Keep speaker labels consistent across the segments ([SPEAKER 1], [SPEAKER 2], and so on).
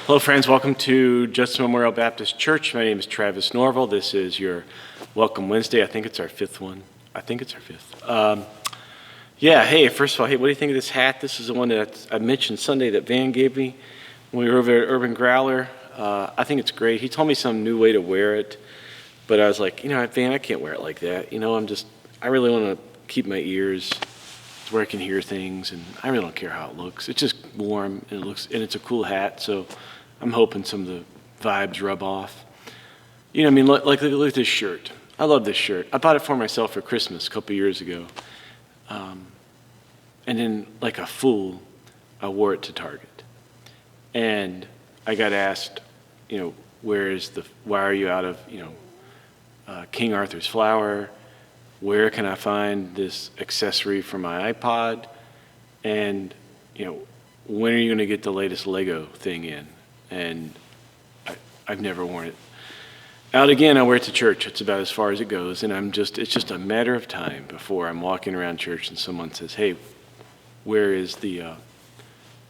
[SPEAKER 1] Hello friends, welcome to Judson Memorial Baptist Church. My name is Travis Norvell. This is your Welcome Wednesday. I think it's our fifth one. Hey, first of all, what do you think of this hat? This is the one that I mentioned Sunday that Van gave me when we were over at Urban Growler. I think it's great. He told me some new way to wear it, but I was like, Van, I can't wear it like that. I really want to keep my ears where I can hear things, and I really don't care how it looks. It's just warm, and it's a cool hat, so I'm hoping some of the vibes rub off. Look at this shirt. I love this shirt. I bought it for myself for Christmas a couple years ago. And then, like a fool, I wore it to Target. And I got asked, why are you out of, King Arthur's flour? Where can I find this accessory for my iPod? And, when are you going to get the latest Lego thing in? And I've never worn it out again. I wear it to church. It's about as far as it goes. And it's just a matter of time before I'm walking around church and someone says, hey, where is the,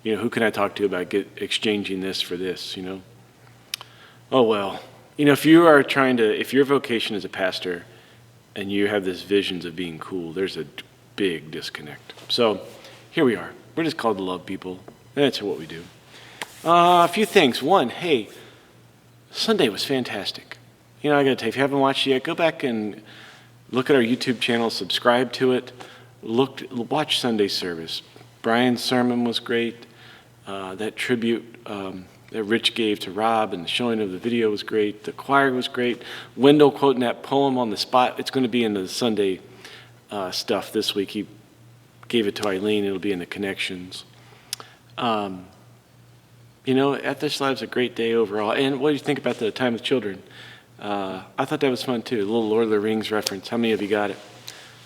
[SPEAKER 1] who can I talk to about exchanging this for this, Oh, well, if your vocation is a pastor and you have this visions of being cool, there's a big disconnect. So here we are. We're just called to love people. That's what we do. A few things. One, hey, Sunday was fantastic. I got to tell you, if you haven't watched it yet, go back and look at our YouTube channel, subscribe to it, watch Sunday service. Brian's sermon was great. That tribute that Rich gave to Rob and the showing of the video was great. The choir was great. Wendell quoting that poem on the spot. It's going to be in the Sunday stuff this week. He gave it to Eileen. It'll be in the connections. Ethics Live's a great day overall. And what do you think about the time with children? I thought that was fun too. A little Lord of the Rings reference. How many of you got it?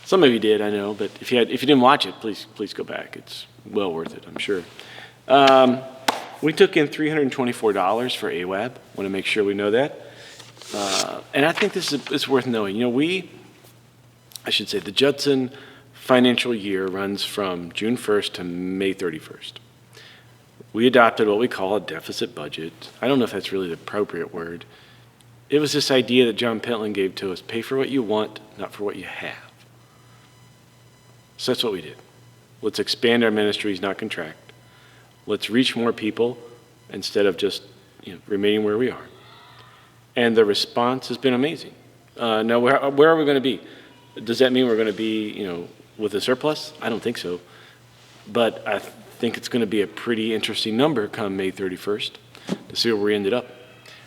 [SPEAKER 1] Some of you did, I know. But if you didn't watch it, please go back. It's well worth it, I'm sure. We took in $324 for AWAB. Want to make sure we know that. And I think this is worth knowing. The Judson financial year runs from June 1st to May 31st. We adopted what we call a deficit budget. I don't know if that's really the appropriate word. It was this idea that John Pentland gave to us: pay for what you want, not for what you have. So that's what we did. Let's expand our ministries, not contract. Let's reach more people instead of just remaining where we are. And the response has been amazing. Now, where are we going to be? Does that mean we're going to be, with a surplus? I don't think so. But I think it's going to be a pretty interesting number come May 31st to see where we ended up.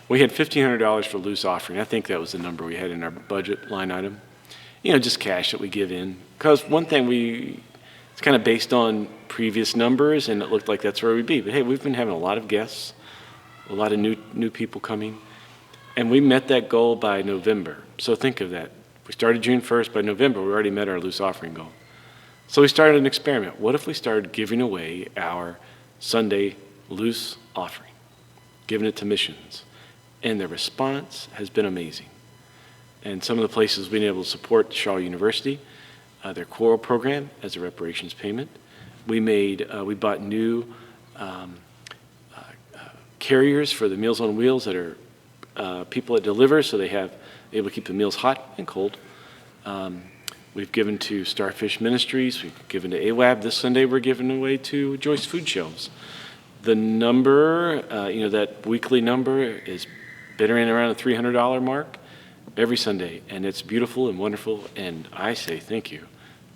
[SPEAKER 1] We had $1,500 for loose offering. I think that was the number we had in our budget line item. Just cash that we give in. Because one thing it's kind of based on previous numbers, and it looked like that's where we'd be. But hey, we've been having a lot of guests, a lot of new people coming, and we met that goal by November. So think of that. We started June 1st. By November, we already met our loose offering goal. So we started an experiment. What if we started giving away our Sunday loose offering, giving it to missions? And the response has been amazing. And some of the places we've been able to support Shaw University, their choral program as a reparations payment. We bought new carriers for the Meals on Wheels that are people that deliver, so they able to keep the meals hot and cold. We've given to Starfish Ministries. We've given to AWAB. This Sunday we're giving away to Joyce Food Shelves. The number, that weekly number is been around the $300 mark every Sunday, and it's beautiful and wonderful, and I say thank you.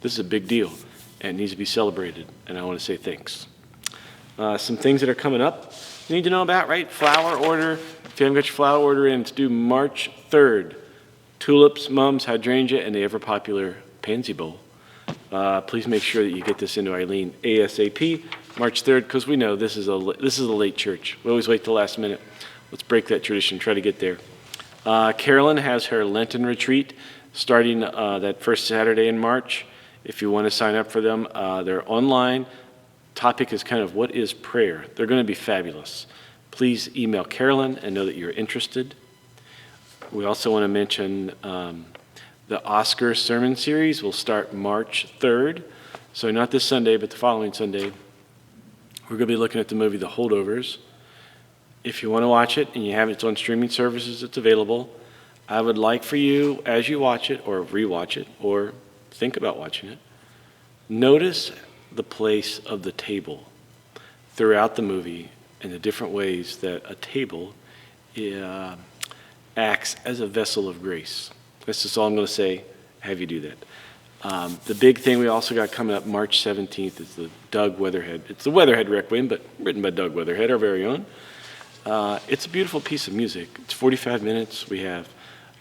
[SPEAKER 1] This is a big deal, and it needs to be celebrated, and I want to say thanks. Some things that are coming up you need to know about, right? Flower order. If you haven't got your flower order in, it's due March 3rd. Tulips, mums, hydrangea, and the ever-popular pansy bowl. Please make sure that you get this into Eileen ASAP, March 3rd, because we know this is a late church. We always wait till the last minute. Let's break that tradition, try to get there. Carolyn has her Lenten retreat starting that first Saturday in March. If you want to sign up for them, they're online. Topic is kind of what is prayer. They're going to be fabulous. Please email Carolyn and know that you're interested. We also want to mention the Oscar sermon series will start March 3rd. So not this Sunday, but the following Sunday. We're going to be looking at the movie The Holdovers. If you want to watch it and you have it on streaming services, it's available. I would like for you, as you watch it or rewatch it or think about watching it, notice the place of the table throughout the movie and the different ways that a table acts as a vessel of grace. That's just all I'm going to say. Have you do that. The big thing we also got coming up March 17th is the Doug Weatherhead. It's the Weatherhead Requiem, but written by Doug Weatherhead, our very own. It's a beautiful piece of music. It's 45 minutes. We have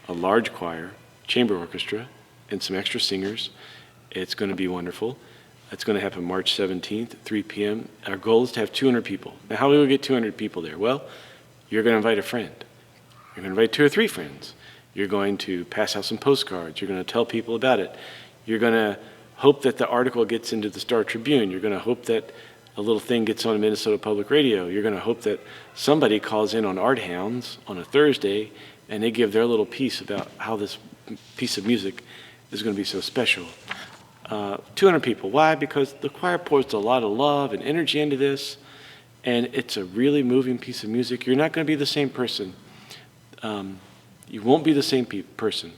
[SPEAKER 1] a large choir, chamber orchestra, and some extra singers. It's going to be wonderful. It's going to happen March 17th at 3 p.m. Our goal is to have 200 people. Now, how do we get 200 people there? Well, you're going to invite a friend. You're going to invite 2 or 3 friends. You're going to pass out some postcards. You're going to tell people about it. You're going to hope that the article gets into the Star Tribune. You're going to hope that a little thing gets on Minnesota Public Radio. You're going to hope that somebody calls in on Art Hounds on a Thursday and they give their little piece about how this piece of music is going to be so special. 200 people. Why? Because the choir pours a lot of love and energy into this, and it's a really moving piece of music. You're not going to be the same person. You won't be the same person.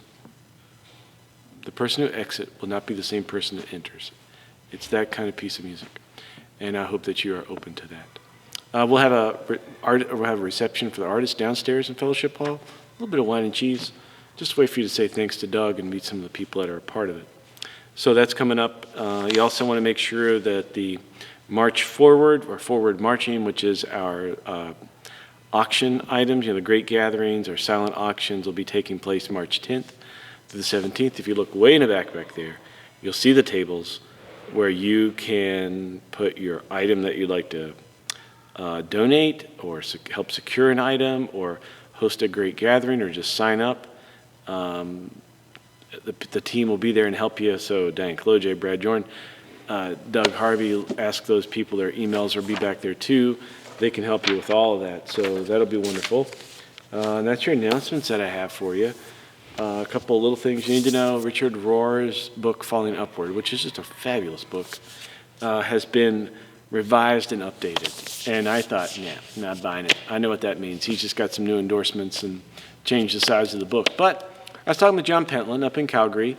[SPEAKER 1] The person who exits will not be the same person that enters. It's that kind of piece of music, and I hope that you are open to that. We'll have a reception for the artists downstairs in Fellowship Hall. A little bit of wine and cheese. Just a way for you to say thanks to Doug and meet some of the people that are a part of it. So that's coming up. You also want to make sure that the March Forward, or Forward Marching, which is our auction items, the great gatherings, our silent auctions, will be taking place March 10th to the 17th. If you look way in the back there, you'll see the tables where you can put your item that you'd like to donate or help secure an item or host a great gathering or just sign up. The team will be there and help you. So Diane Cloje, Brad Jordan, Doug Harvey, ask those people their emails or be back there too. They can help you with all of that. So that'll be wonderful. And that's your announcements that I have for you. A couple of little things you need to know. Richard Rohr's book, Falling Upward, which is just a fabulous book, has been revised and updated. And I thought, not buying it. I know what that means. He's just got some new endorsements and changed the size of the book. But I was talking to John Pentland up in Calgary,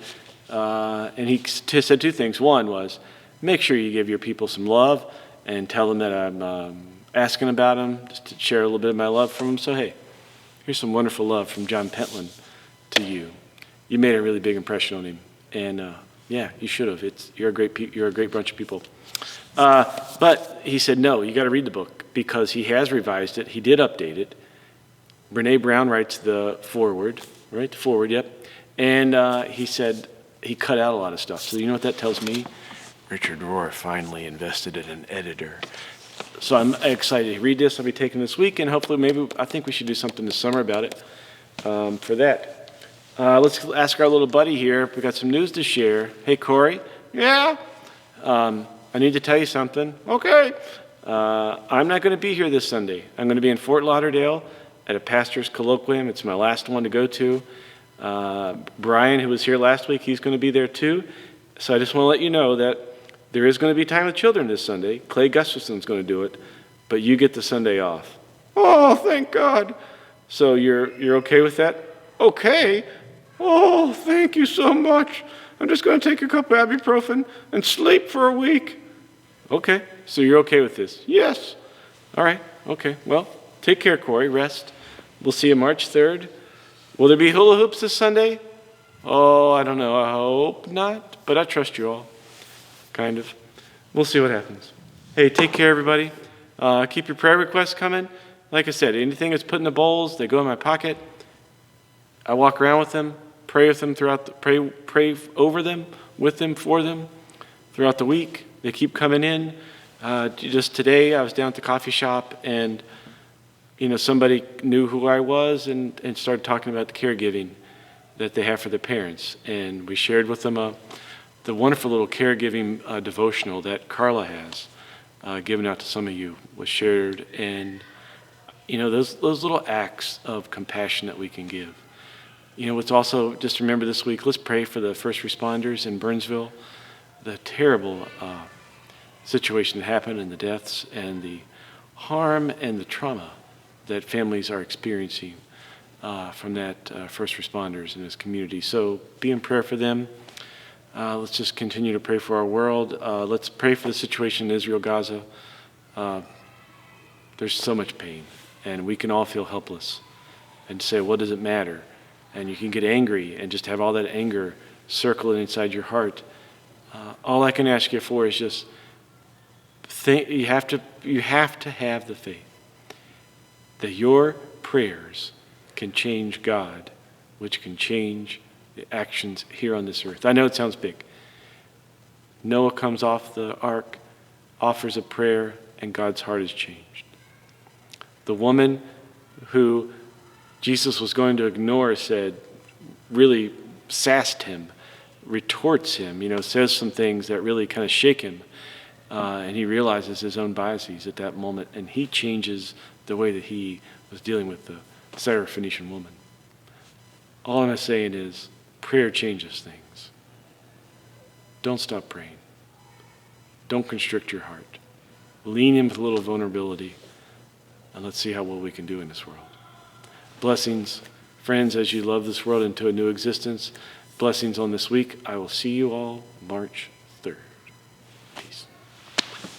[SPEAKER 1] and he said 2 things. One was, make sure you give your people some love and tell them that I'm asking about them, just to share a little bit of my love from them. So, hey, here's some wonderful love from John Pentland to you. You made a really big impression on him, and you should have. You're a great bunch of people. But he said, no, you got to read the book because he has revised it. He did update it. Brene Brown writes the foreword. Right, forward, yep. And he said he cut out a lot of stuff. So you know what that tells me? Richard Rohr finally invested in an editor. So I'm excited to read this. I'll be taking this week, and hopefully I think we should do something this summer about it for that. Let's ask our little buddy here. We've got some news to share. Hey, Corey. Yeah? I need to tell you something. Okay. I'm not going to be here this Sunday. I'm going to be in Fort Lauderdale at a pastor's colloquium. It's my last one to go to. Brian, who was here last week, he's going to be there too. So I just want to let you know that there is going to be time with children this Sunday. Clay Gustafson's going to do it, but you get the Sunday off. Oh, thank God. So you're okay with that? Okay. Oh, thank you so much. I'm just going to take a cup of ibuprofen and sleep for a week. Okay, so you're okay with this? Yes. All right, okay. Well, take care, Corey. Rest. We'll see you March 3rd. Will there be hula hoops this Sunday? Oh, I don't know. I hope not, but I trust you all. Kind of. We'll see what happens. Hey, take care, everybody. Keep your prayer requests coming. Like I said, anything that's put in the bowls, they go in my pocket. I walk around with them, pray with them pray over them, with them, for them throughout the week. They keep coming in. Just today, I was down at the coffee shop, and somebody knew who I was and started talking about the caregiving that they have for their parents. And we shared with them the wonderful little caregiving devotional that Carla has given out to some of you, was shared. And, those little acts of compassion that we can give. What's also, just remember this week, let's pray for the first responders in Burnsville, the terrible situation that happened and the deaths and the harm and the trauma that families are experiencing from that first responders in this community. So be in prayer for them. Let's just continue to pray for our world. Let's pray for the situation in Israel, Gaza. There's so much pain, and we can all feel helpless and say, what does it matter? And you can get angry and just have all that anger circling inside your heart. All I can ask you for is just you have to have the faith that your prayers can change God, which can change the actions here on this earth. I know it sounds big. Noah comes off the ark, offers a prayer, and God's heart is changed. The woman who Jesus was going to ignore really sassed him, retorts him, says some things that really kind of shake him. And he realizes his own biases at that moment, and he changes the way that he was dealing with the Syrophoenician woman. All I'm saying is, prayer changes things. Don't stop praying. Don't constrict your heart. Lean in with a little vulnerability, and let's see how well we can do in this world. Blessings, friends, as you love this world into a new existence. Blessings on this week. I will see you all March